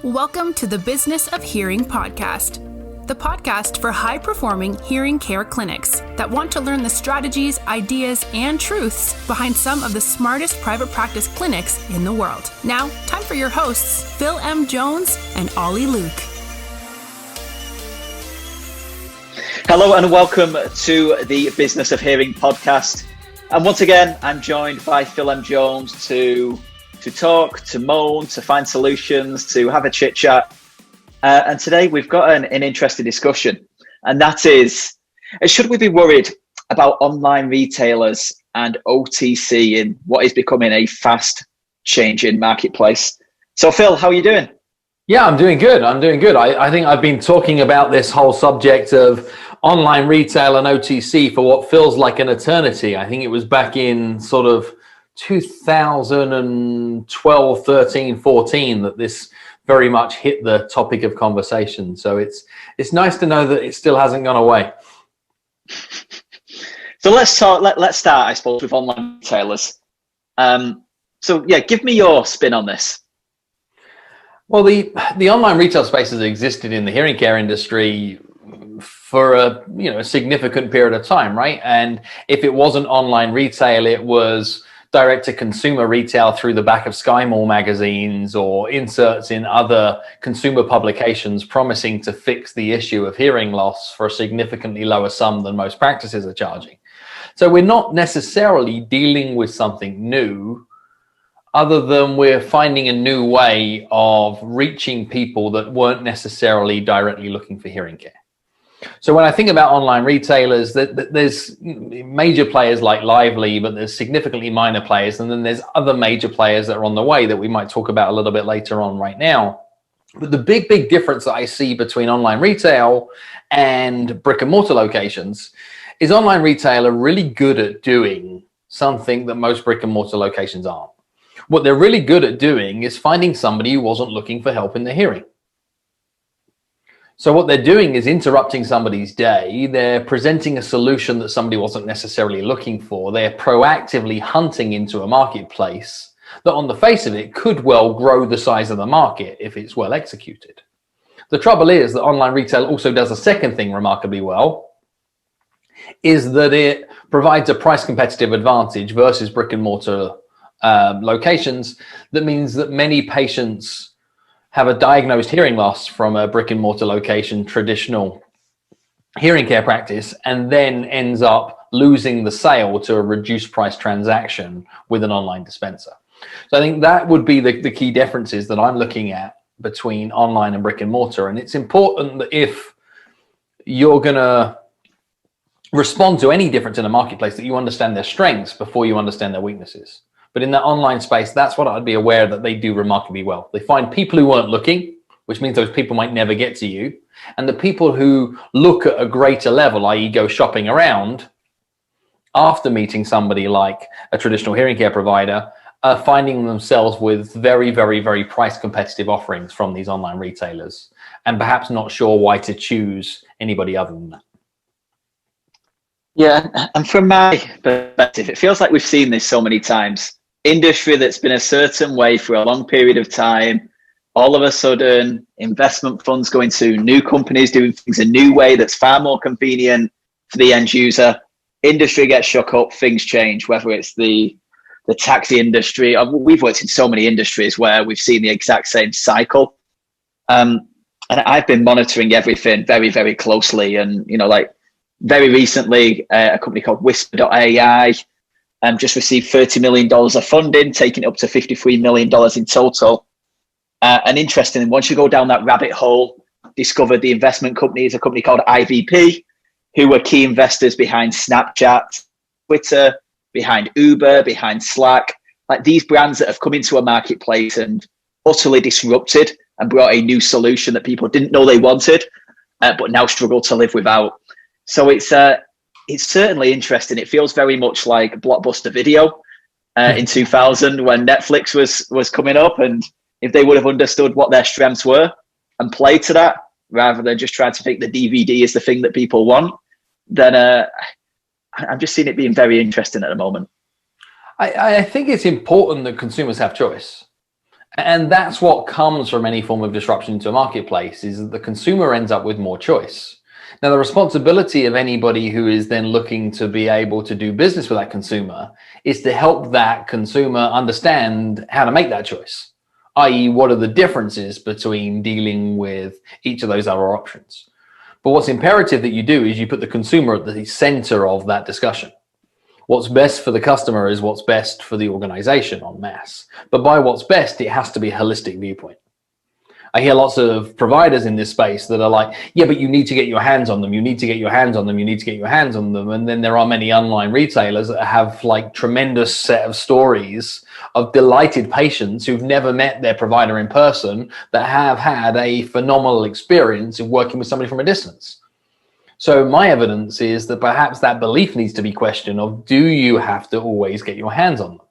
Welcome to the Business of Hearing podcast, the podcast for high-performing hearing care clinics that want to learn the strategies, ideas, and truths behind some of the smartest private practice clinics in the world. Now, time for your hosts, Phil M. Jones and Ollie Luke. Hello and welcome to the Business of Hearing podcast. And once again, I'm joined by Phil M. Jones to talk, to moan, to find solutions, to have a chit chat. And today we've got an interesting discussion. And that is, should we be worried about online retailers and OTC in what is becoming a fast changing marketplace? So Phil, how are you doing? Yeah, I'm doing good. I think I've been talking about this whole subject of online retail and OTC for what feels like an eternity. I think it was back in sort of 2012, 13, 14 that this very much hit the topic of conversation. So it's nice to know that it still hasn't gone away. So let's start, I suppose, with online retailers. Give me your spin on this. Well, the online retail space has existed in the hearing care industry for a significant period of time, right? And if it wasn't online retail, it was direct-to-consumer retail through the back of Sky Mall magazines or inserts in other consumer publications promising to fix the issue of hearing loss for a significantly lower sum than most practices are charging. So we're not necessarily dealing with something new, other than we're finding a new way of reaching people that weren't necessarily directly looking for hearing care. So when I think about online retailers, there's major players like Lively, but there's significantly minor players. And then there's other major players that are on the way that we might talk about a little bit later on right now. But the big difference that I see between online retail and brick and mortar locations is online retail are really good at doing something that most brick and mortar locations aren't. What they're really good at doing is finding somebody who wasn't looking for help in their hearing. So what they're doing is interrupting somebody's day. They're presenting a solution that somebody wasn't necessarily looking for. They're proactively hunting into a marketplace that on the face of it could well grow the size of the market if it's well executed. The trouble is that online retail also does a second thing remarkably well, is that it provides a price competitive advantage versus brick and mortar locations. That means that many patients have a diagnosed hearing loss from a brick and mortar location, traditional hearing care practice, and then ends up losing the sale to a reduced price transaction with an online dispenser. So I think that would be the key differences that I'm looking at between online and brick and mortar. And it's important that if you're going to respond to any difference in a marketplace, that you understand their strengths before you understand their weaknesses. But in that online space, that's what I'd be aware that they do remarkably well. They find people who weren't looking, which means those people might never get to you. And the people who look at a greater level, i.e. go shopping around after meeting somebody like a traditional hearing care provider, are finding themselves with very, very, very price competitive offerings from these online retailers and perhaps not sure why to choose anybody other than that. Yeah, and from my perspective, it feels like we've seen this so many times. Industry that's been a certain way for a long period of time, all of a sudden investment funds going to new companies doing things a new way that's far more convenient for the end user. Industry gets shook up, things change, whether it's the taxi industry. We've worked in so many industries where we've seen the exact same cycle. And I've been monitoring everything very, very closely. And, very recently, a company called Whisper.ai just received $30 million of funding, taking it up to $53 million in total. And interestingly, once you go down that rabbit hole, discovered the investment company is a company called IVP, who were key investors behind Snapchat, Twitter, behind Uber, behind Slack, like these brands that have come into a marketplace and utterly disrupted and brought a new solution that people didn't know they wanted, but now struggle to live without. So it's certainly interesting. It feels very much like Blockbuster Video in 2000 when Netflix was coming up, and if they would have understood what their strengths were and played to that rather than just trying to think the DVD is the thing that people want, then I'm just seeing it being very interesting at the moment. I think it's important that consumers have choice. And that's what comes from any form of disruption into a marketplace, is that the consumer ends up with more choice. Now, the responsibility of anybody who is then looking to be able to do business with that consumer is to help that consumer understand how to make that choice, i.e., what are the differences between dealing with each of those other options. But what's imperative that you do is you put the consumer at the center of that discussion. What's best for the customer is what's best for the organization en masse. But by what's best, it has to be a holistic viewpoint. I hear lots of providers in this space that are like, yeah, but you need to get your hands on them. You need to get your hands on them. You need to get your hands on them. And then there are many online retailers that have like tremendous set of stories of delighted patients who've never met their provider in person that have had a phenomenal experience of working with somebody from a distance. So my evidence is that perhaps that belief needs to be questioned of, do you have to always get your hands on them?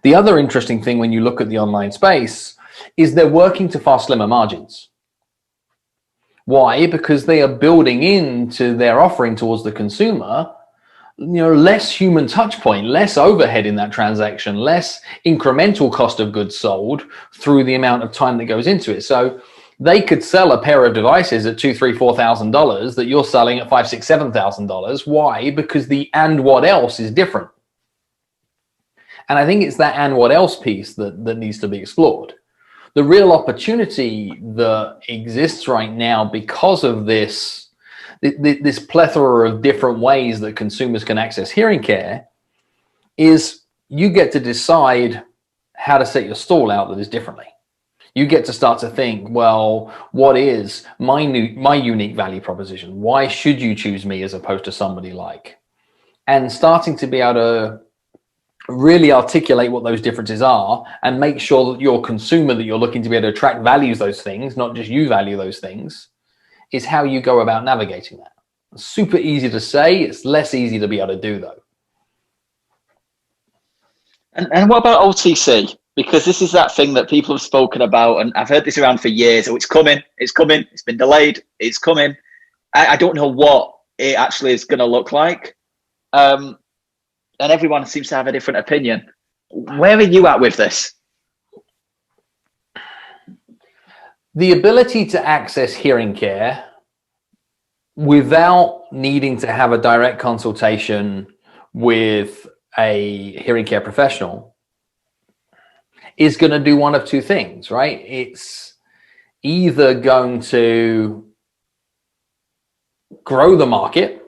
The other interesting thing when you look at the online space is they're working to far slimmer margins. Why? Because they are building into their offering towards the consumer, less human touch point, less overhead in that transaction, less incremental cost of goods sold through the amount of time that goes into it. So they could sell a pair of devices at $2,000, $3,000, $4,000 that you're selling at $5,000, $6,000, $7,000. Why? Because the and what else is different. And I think it's that and what else piece that needs to be explored. The real opportunity that exists right now because of this plethora of different ways that consumers can access hearing care is you get to decide how to set your stall out that is differently. You get to start to think, well, what is my unique value proposition? Why should you choose me as opposed to somebody like? And starting to be able to really articulate what those differences are and make sure that your consumer that you're looking to be able to attract values those things, not just you value those things, is how you go about navigating that. It's super easy to say, it's less easy to be able to do though. And what about OTC? Because this is that thing that people have spoken about, and I've heard this around for years. Oh, it's coming, it's been delayed, it's coming. I don't know what it actually is going to look like. And everyone seems to have a different opinion. Where are you at with this? The ability to access hearing care without needing to have a direct consultation with a hearing care professional is going to do one of two things, right? It's either going to grow the market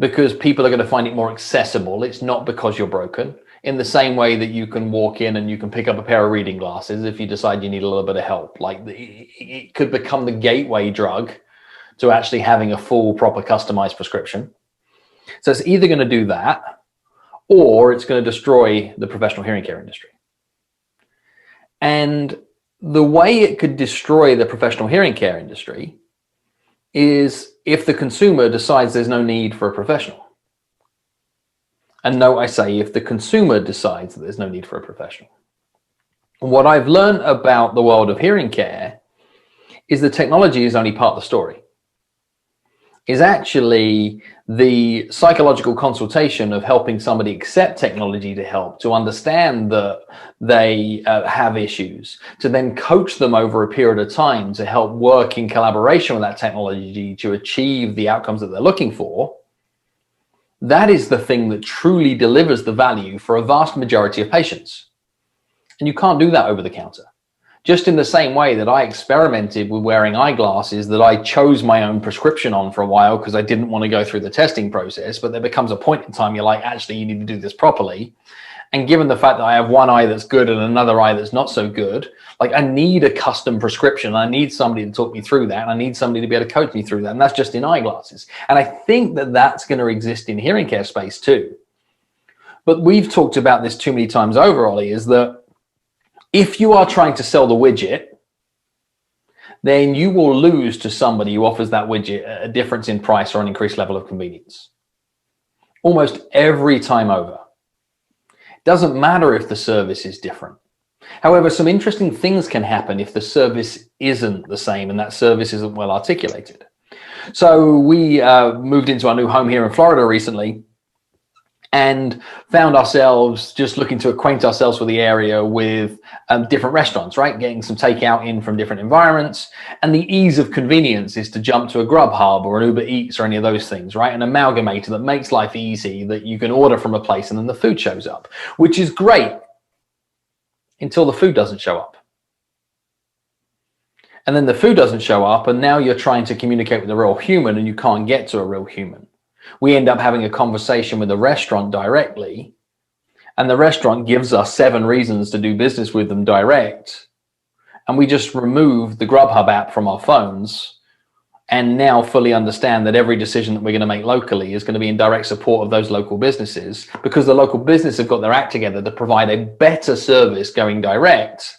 because people are going to find it more accessible. It's not because you're broken. In the same way that you can walk in and you can pick up a pair of reading glasses if you decide you need a little bit of help. Like it could become the gateway drug to actually having a full, proper, customized prescription. So it's either going to do that or it's going to destroy the professional hearing care industry. And the way it could destroy the professional hearing care industry is if the consumer decides there's no need for a professional. And no, I say if the consumer decides that there's no need for a professional. What I've learned about the world of hearing care is the technology is only part of the story. Is actually the psychological consultation of helping somebody accept technology to help, to understand that they have issues, to then coach them over a period of time to help work in collaboration with that technology to achieve the outcomes that they're looking for. That is the thing that truly delivers the value for a vast majority of patients. And you can't do that over the counter. Just in the same way that I experimented with wearing eyeglasses that I chose my own prescription on for a while because I didn't want to go through the testing process, but there becomes a point in time you're like, actually, you need to do this properly. And given the fact that I have one eye that's good and another eye that's not so good, like I need a custom prescription. I need somebody to talk me through that. And I need somebody to be able to coach me through that. And that's just in eyeglasses. And I think that that's going to exist in hearing care space too. But we've talked about this too many times over, Ollie, is that if you are trying to sell the widget, then you will lose to somebody who offers that widget a difference in price or an increased level of convenience. Almost every time over. It doesn't matter if the service is different. However, some interesting things can happen if the service isn't the same and that service isn't well articulated. So we moved into our new home here in Florida recently. and found ourselves just looking to acquaint ourselves with the area with different restaurants, right? Getting some takeout in from different environments. And the ease of convenience is to jump to a Grubhub or an Uber Eats or any of those things, right? An amalgamator that makes life easy, that you can order from a place and then the food shows up, which is great until the food doesn't show up. And then the food doesn't show up, and now you're trying to communicate with a real human and you can't get to a real human. We end up having a conversation with the restaurant directly, and the restaurant gives us 7 reasons to do business with them direct. And we just remove the Grubhub app from our phones and now fully understand that every decision that we're going to make locally is going to be in direct support of those local businesses, because the local business have got their act together to provide a better service going direct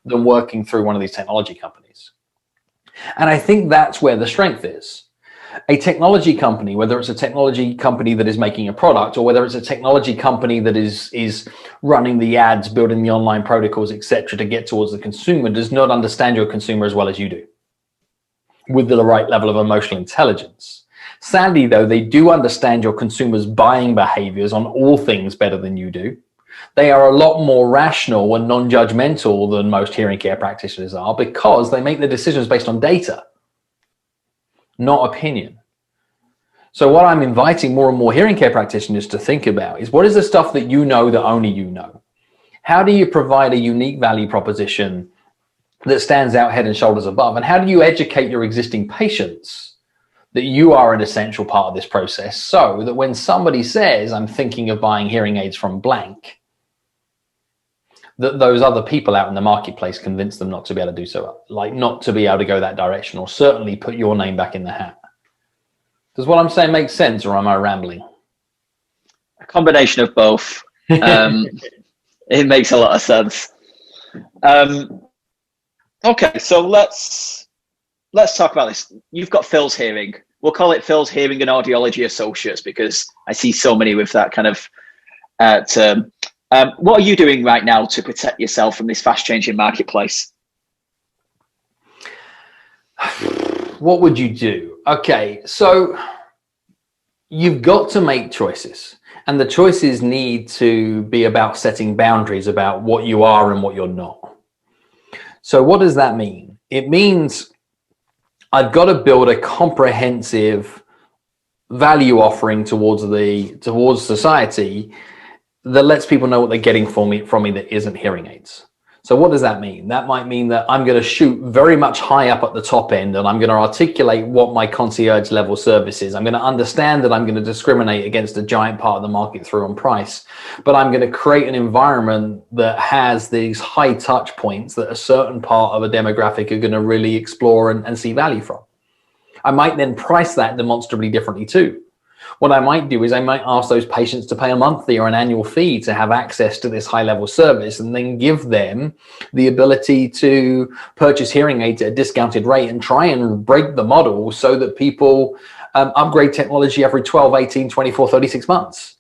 than working through one of these technology companies. And I think that's where the strength is. A technology company, whether it's a technology company that is making a product or whether it's a technology company that is running the ads, building the online protocols, etc., to get towards the consumer, does not understand your consumer as well as you do with the right level of emotional intelligence. Sadly, though, they do understand your consumer's buying behaviors on all things better than you do. They are a lot more rational and non-judgmental than most hearing care practitioners are, because they make their decisions based on data, not opinion. So what I'm inviting more and more hearing care practitioners to think about is, what is the stuff that you know that only you know? How do you provide a unique value proposition that stands out head and shoulders above? And how do you educate your existing patients that you are an essential part of this process, so that when somebody says, I'm thinking of buying hearing aids from blank, that those other people out in the marketplace convince them not to be able to do so, like not to be able to go that direction, or certainly put your name back in the hat. Does what I'm saying make sense, or am I rambling? A combination of both. It makes a lot of sense. Okay, so let's talk about this. You've got Phil's Hearing. We'll call it Phil's Hearing and Audiology Associates, because I see so many with that kind of term. What are you doing right now to protect yourself from this fast-changing marketplace? What would you do? Okay, so you've got to make choices, and the choices need to be about setting boundaries about what you are and what you're not. So what does that mean? It means I've got to build a comprehensive value offering towards society that lets people know what they're getting from me that isn't hearing aids. So what does that mean? That might mean that I'm going to shoot very much high up at the top end, and I'm going to articulate what my concierge level service is. I'm going to understand that I'm going to discriminate against a giant part of the market through on price, but I'm going to create an environment that has these high touch points that a certain part of a demographic are going to really explore and see value from. I might then price that demonstrably differently too. What I might do is I might ask those patients to pay a monthly or an annual fee to have access to this high-level service, and then give them the ability to purchase hearing aids at a discounted rate and try and break the model so that people upgrade technology every 12, 18, 24, 36 months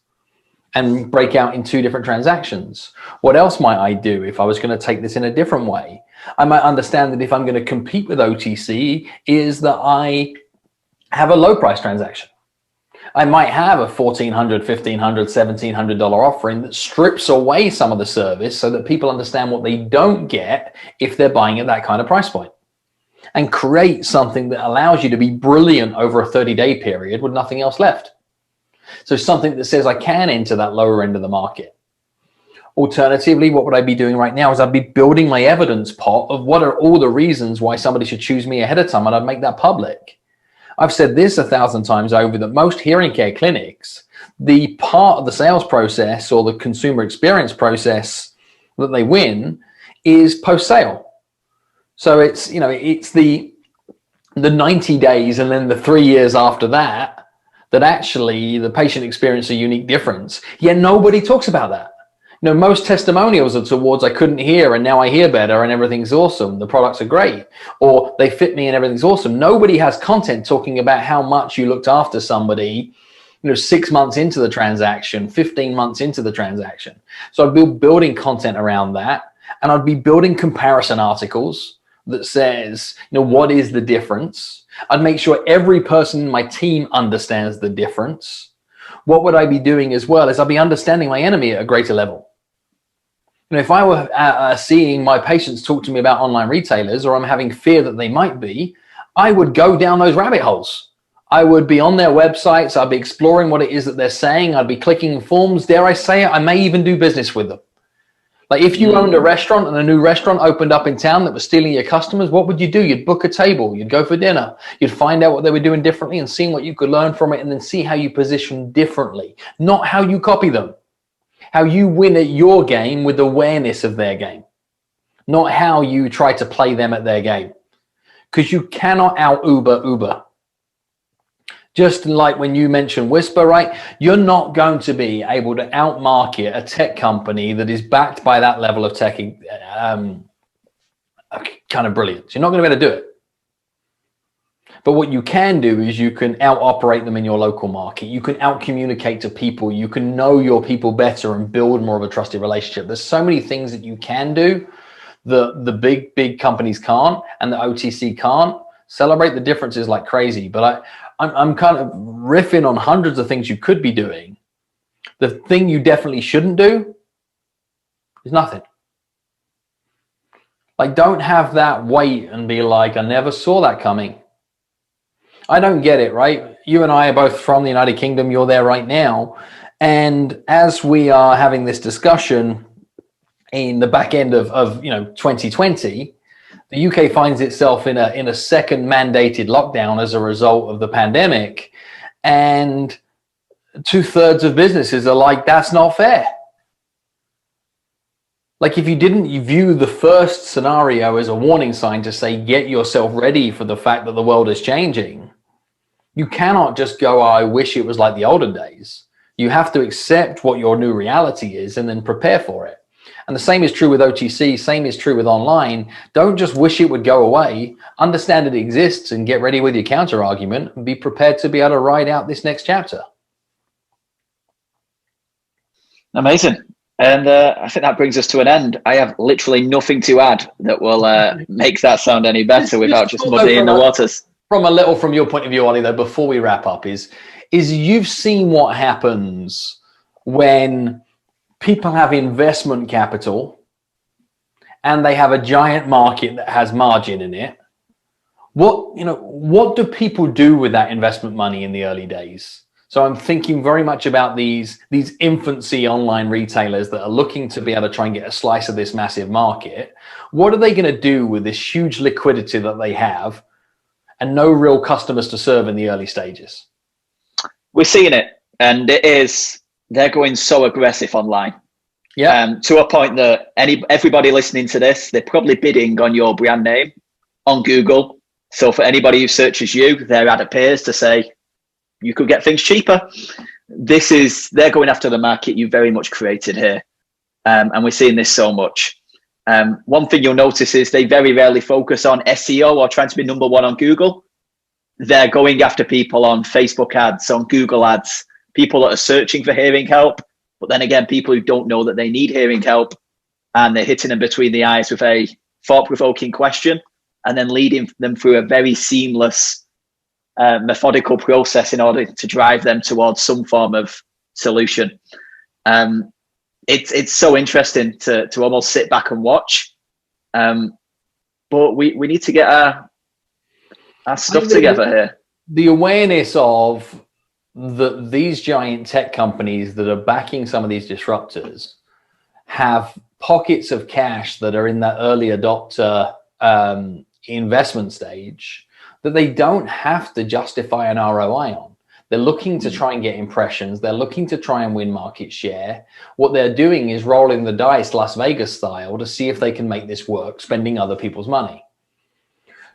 and break out in 2 different transactions. What else might I do if I was going to take this in a different way? I might understand that if I'm going to compete with OTC, is that I have a low-price transaction. I might have a $1,400, $1,500, $1,700 offering that strips away some of the service so that people understand what they don't get if they're buying at that kind of price point, and create something that allows you to be brilliant over a 30-day period with nothing else left. So something that says I can enter that lower end of the market. Alternatively, what would I be doing right now is I'd be building my evidence pot of what are all the reasons why somebody should choose me ahead of time, and I'd make that public. I've said this 1,000 times over, that most hearing care clinics, the part of the sales process or the consumer experience process that they win is post-sale. So it's the 90 days and then the 3 years after that actually the patient experiences a unique difference. Yet nobody talks about that. Most testimonials are towards, I couldn't hear and now I hear better and everything's awesome. The products are great, or they fit me and everything's awesome. Nobody has content talking about how much you looked after somebody, 6 months into the transaction, 15 months into the transaction. So I'd be building content around that, and I'd be building comparison articles that says, what is the difference? I'd make sure every person in my team understands the difference. what would I be doing as well is I'd be understanding my enemy at a greater level. If I were seeing my patients talk to me about online retailers, or I'm having fear that they might be, I would go down those rabbit holes. I would be on their websites. I'd be exploring what it is that they're saying. I'd be clicking forms. Dare I say it? I may even do business with them. Like if you owned a restaurant and a new restaurant opened up in town that was stealing your customers, what would you do? You'd book a table. You'd go for dinner. You'd find out what they were doing differently and seeing what you could learn from it, and then see how you position differently, not how you copy them. How you win at your game with awareness of their game, not how you try to play them at their game. Because you cannot out Uber. Just like when you mentioned Whisper, right? You're not going to be able to outmarket a tech company that is backed by that level of tech kind of brilliance. You're not going to be able to do it. But what you can do is you can out-operate them in your local market. You can out-communicate to people. You can know your people better and build more of a trusted relationship. There's so many things that you can do that the big companies can't and the OTC can't. Celebrate the differences like crazy. But I'm kind of riffing on hundreds of things you could be doing. The thing you definitely shouldn't do is nothing. Like, don't have that wait and be like, I never saw that coming. I don't get it, right? You and I are both from the United Kingdom. You're there right now. And as we are having this discussion in the back end of 2020, the UK finds itself in a second mandated lockdown as a result of the pandemic. And 2/3 of businesses are like, that's not fair. Like, if you didn't view the first scenario as a warning sign to say, get yourself ready for the fact that the world is changing, you cannot just go, I wish it was like the olden days. You have to accept what your new reality is and then prepare for it. And the same is true with OTC, same is true with online. Don't just wish it would go away. Understand it exists and get ready with your counter argument and be prepared to be able to ride out this next chapter. Amazing. And I think that brings us to an end. I have literally nothing to add that will make that sound any better without just muddying the waters. From your point of view, Ollie, though, before we wrap up, is you've seen what happens when people have investment capital and they have a giant market that has margin in it. What do people do with that investment money in the early days? So I'm thinking very much about these infancy online retailers that are looking to be able to try and get a slice of this massive market. What are they going to do with this huge liquidity that they have and no real customers to serve in the early stages? We're seeing it, and they're going so aggressive online. Yeah. To a point that everybody listening to this, they're probably bidding on your brand name on Google. So for anybody who searches you, their ad appears to say, you could get things cheaper. They're going after the market you very much created here. And we're seeing this so much. One thing you'll notice is they very rarely focus on SEO or trying to be number one on Google. They're going after people on Facebook ads, on Google ads, people that are searching for hearing help. But then again, people who don't know that they need hearing help, and they're hitting them between the eyes with a thought-provoking question and then leading them through a very seamless methodical process in order to drive them towards some form of solution. It's so interesting to almost sit back and watch. But we need to get our stuff together here. The awareness of these giant tech companies that are backing some of these disruptors have pockets of cash that are in that early adopter investment stage that they don't have to justify an ROI on. They're looking to try and get impressions. They're looking to try and win market share. What they're doing is rolling the dice Las Vegas style to see if they can make this work, spending other people's money.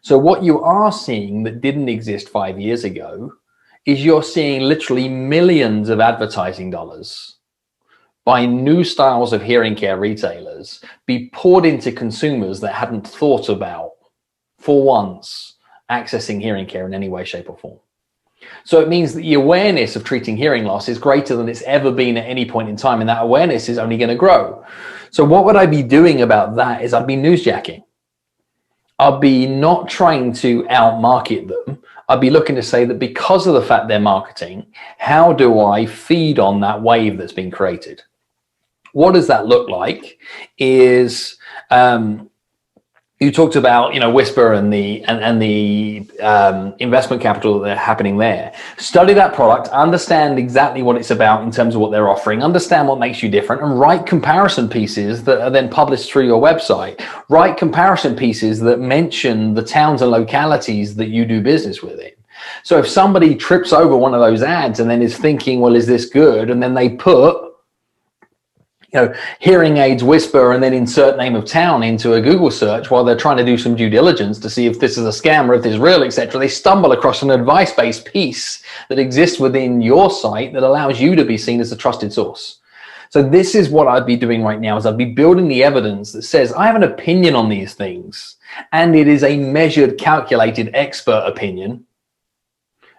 So what you are seeing that didn't exist 5 years ago is you're seeing literally millions of advertising dollars by new styles of hearing care retailers be poured into consumers that hadn't thought about, for once, accessing hearing care in any way, shape, or form. So it means that the awareness of treating hearing loss is greater than it's ever been at any point in time, and that awareness is only going to grow. So what would I be doing about that is I'd be newsjacking. I'll be not trying to outmarket them. I'd be looking to say that because of the fact they're marketing, how do I feed on that wave that's been created? What does that look like? Is you talked about, Whisper and the investment capital that are happening there. Study that product, understand exactly what it's about in terms of what they're offering, understand what makes you different, and write comparison pieces that are then published through your website. Write comparison pieces that mention the towns and localities that you do business within. So if somebody trips over one of those ads and then is thinking, well, is this good? And then they put hearing aids Whisper and then insert name of town into a Google search while they're trying to do some due diligence to see if this is a scam or if this is real, etc. They stumble across an advice-based piece that exists within your site that allows you to be seen as a trusted source. So this is what I'd be doing right now, is I'd be building the evidence that says I have an opinion on these things, and it is a measured, calculated, expert opinion,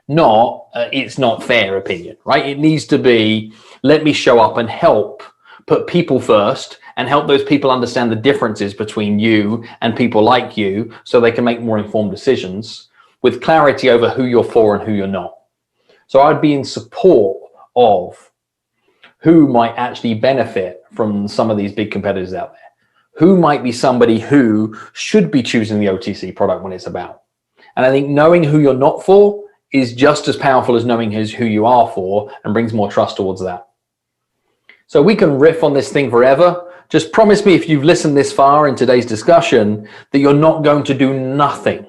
not it's not fair opinion, right? It needs to be, let me show up and help put people first and help those people understand the differences between you and people like you so they can make more informed decisions with clarity over who you're for and who you're not. So I'd be in support of who might actually benefit from some of these big competitors out there. Who might be somebody who should be choosing the OTC product when it's about. And I think knowing who you're not for is just as powerful as knowing who you are for, and brings more trust towards that. So we can riff on this thing forever. Just promise me, if you've listened this far in today's discussion, that you're not going to do nothing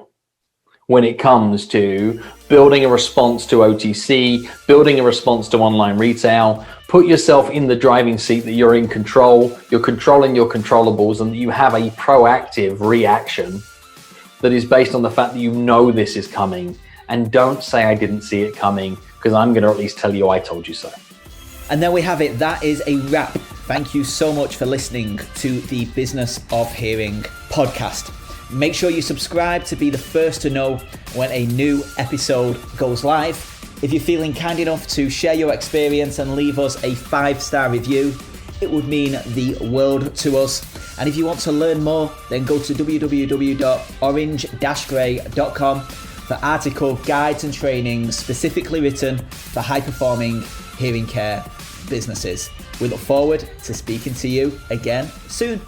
when it comes to building a response to OTC, building a response to online retail. Put yourself in the driving seat, that you're in control, you're controlling your controllables, and that you have a proactive reaction that is based on the fact that you know this is coming. And don't say I didn't see it coming, because I'm going to at least tell you I told you so. And there we have it. That is a wrap. Thank you so much for listening to the Business of Hearing podcast. Make sure you subscribe to be the first to know when a new episode goes live. If you're feeling kind enough to share your experience and leave us a 5-star review, it would mean the world to us. And if you want to learn more, then go to www.orange-grey.com for article guides and trainings specifically written for high-performing hearing care businesses. We look forward to speaking to you again soon.